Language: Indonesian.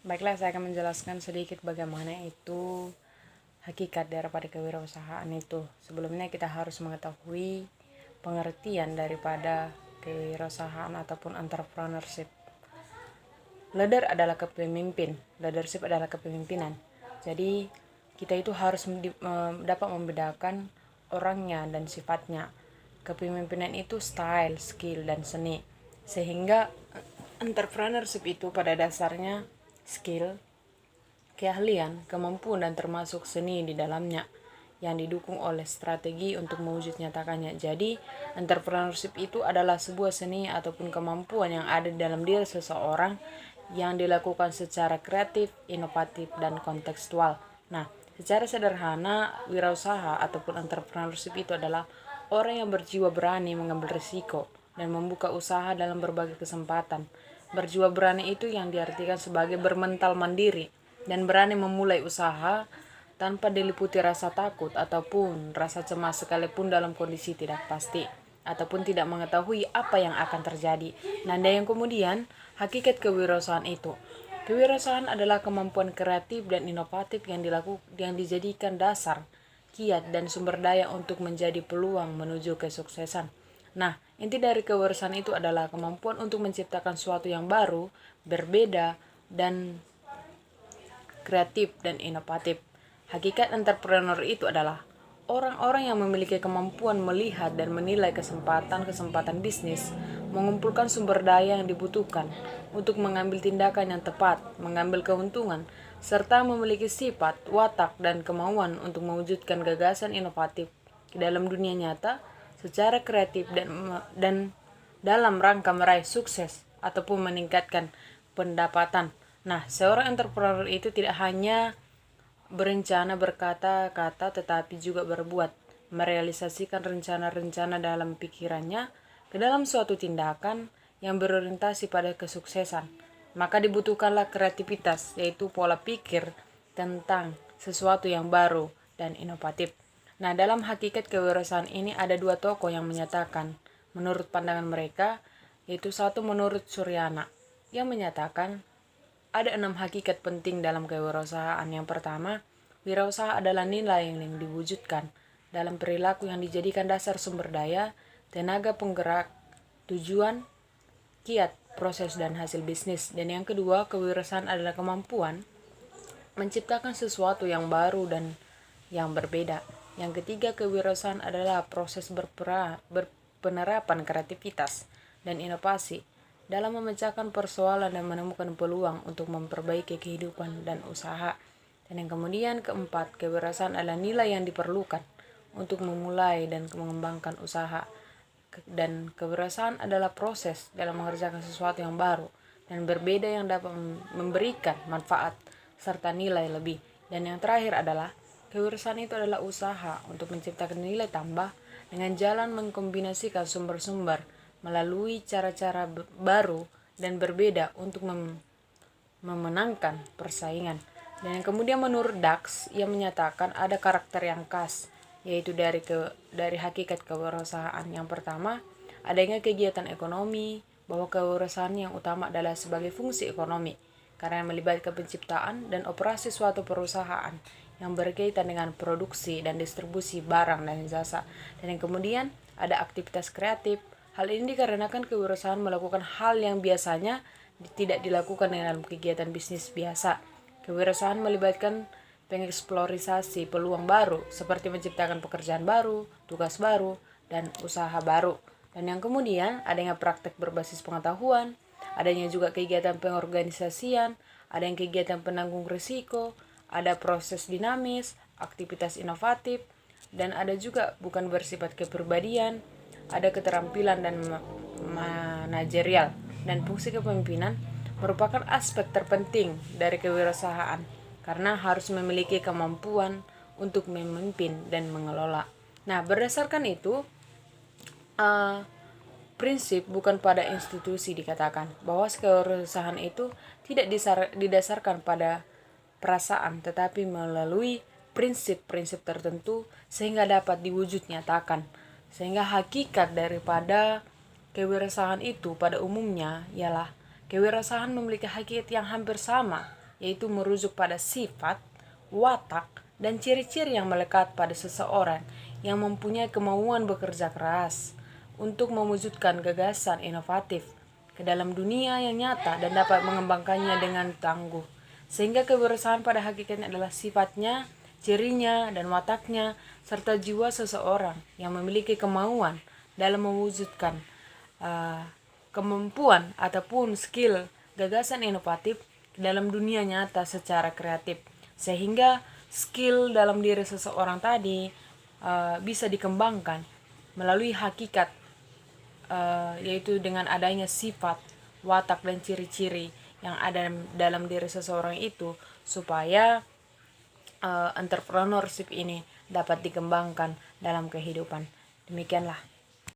Baiklah, saya akan menjelaskan sedikit bagaimana itu hakikat daripada kewirausahaan itu. Sebelumnya kita harus mengetahui pengertian daripada kewirausahaan ataupun entrepreneurship. Leader adalah kepemimpin, leadership adalah kepemimpinan. Jadi kita itu harus dapat membedakan orangnya dan sifatnya. Kepemimpinan itu style, skill, dan seni. Sehingga entrepreneurship itu pada dasarnya skill, keahlian, kemampuan, dan termasuk seni di dalamnya yang didukung oleh strategi untuk mewujud nyatakannya. Jadi, entrepreneurship itu adalah sebuah seni ataupun kemampuan yang ada di dalam diri seseorang yang dilakukan secara kreatif, inovatif, dan kontekstual. Nah, secara sederhana, wirausaha ataupun entrepreneurship itu adalah orang yang berjiwa berani mengambil risiko dan membuka usaha dalam berbagai kesempatan. Berjiwa berani itu yang diartikan sebagai bermental mandiri dan berani memulai usaha tanpa diliputi rasa takut ataupun rasa cemas sekalipun dalam kondisi tidak pasti ataupun tidak mengetahui apa yang akan terjadi. Nah, dan yang kemudian hakikat kewirausahaan itu. Kewirausahaan adalah kemampuan kreatif dan inovatif yang dijadikan dasar, kiat, dan sumber daya untuk menjadi peluang menuju kesuksesan. Nah, inti dari kewirausahaan itu adalah kemampuan untuk menciptakan sesuatu yang baru, berbeda, dan kreatif dan inovatif. Hakikat entrepreneur itu adalah orang-orang yang memiliki kemampuan melihat dan menilai kesempatan-kesempatan bisnis, mengumpulkan sumber daya yang dibutuhkan untuk mengambil tindakan yang tepat, mengambil keuntungan, serta memiliki sifat, watak, dan kemauan untuk mewujudkan gagasan inovatif di dalam dunia nyata secara kreatif dan dalam rangka meraih sukses ataupun meningkatkan pendapatan. Nah, seorang entrepreneur itu tidak hanya berencana berkata-kata tetapi juga berbuat, merealisasikan rencana-rencana dalam pikirannya ke dalam suatu tindakan yang berorientasi pada kesuksesan. Maka dibutuhkanlah kreativitas, yaitu pola pikir tentang sesuatu yang baru dan inovatif. Nah, dalam hakikat kewirausahaan ini ada dua tokoh yang menyatakan menurut pandangan mereka, yaitu satu menurut Suryana yang menyatakan ada 6 hakikat penting dalam kewirausahaan. Yang pertama, wirausaha adalah nilai yang diwujudkan dalam perilaku yang dijadikan dasar sumber daya, tenaga penggerak, tujuan, kiat, proses, dan hasil bisnis. Dan yang kedua, kewirausahaan adalah kemampuan menciptakan sesuatu yang baru dan yang berbeda. Yang ketiga, kewirausahaan adalah proses berpenerapan kreativitas dan inovasi dalam memecahkan persoalan dan menemukan peluang untuk memperbaiki kehidupan dan usaha. Dan yang kemudian keempat, kewirausahaan adalah nilai yang diperlukan untuk memulai dan mengembangkan usaha. Dan kewirausahaan adalah proses dalam mengerjakan sesuatu yang baru dan berbeda yang dapat memberikan manfaat serta nilai lebih. Dan yang terakhir adalah kewirausahaan itu adalah usaha untuk menciptakan nilai tambah dengan jalan mengkombinasikan sumber-sumber melalui cara-cara baru dan berbeda untuk memenangkan persaingan. Dan yang kemudian menurut Dax, ia menyatakan ada karakter yang khas, yaitu dari hakikat kewirausahaan. Yang pertama, adanya kegiatan ekonomi, bahwa kewirausahaan yang utama adalah sebagai fungsi ekonomi, karena melibatkan penciptaan dan operasi suatu perusahaan yang berkaitan dengan produksi dan distribusi barang dan jasa. Dan yang kemudian ada aktivitas kreatif. Hal ini dikarenakan kewirausahaan melakukan hal yang biasanya tidak dilakukan dalam kegiatan bisnis biasa. Kewirausahaan melibatkan pengeksplorasi peluang baru seperti menciptakan pekerjaan baru, tugas baru, dan usaha baru. Dan yang kemudian adanya praktek berbasis pengetahuan, adanya juga kegiatan pengorganisasian, ada yang kegiatan penanggung risiko, ada proses dinamis, aktivitas inovatif, dan ada juga bukan bersifat kepribadian, ada keterampilan dan manajerial. Dan fungsi kepemimpinan merupakan aspek terpenting dari kewirausahaan karena harus memiliki kemampuan untuk memimpin dan mengelola. Nah, berdasarkan itu, prinsip bukan pada institusi dikatakan bahwa kewirausahaan itu tidak didasarkan pada perasaan tetapi melalui prinsip-prinsip tertentu sehingga dapat diwujud nyatakan. Sehingga hakikat daripada kewirausahaan itu pada umumnya ialah kewirausahaan memiliki hakikat yang hampir sama yaitu merujuk pada sifat, watak, dan ciri-ciri yang melekat pada seseorang yang mempunyai kemauan bekerja keras untuk mewujudkan gagasan inovatif ke dalam dunia yang nyata dan dapat mengembangkannya dengan tangguh. Sehingga kewirausahaan pada hakikatnya adalah sifatnya, cirinya, dan wataknya, serta jiwa seseorang yang memiliki kemauan dalam mewujudkan kemampuan ataupun skill gagasan inovatif dalam dunia nyata secara kreatif, sehingga skill dalam diri seseorang tadi bisa dikembangkan melalui hakikat, yaitu dengan adanya sifat, watak, dan ciri-ciri yang ada dalam diri seseorang itu, supaya entrepreneurship ini dapat dikembangkan dalam kehidupan. Demikianlah.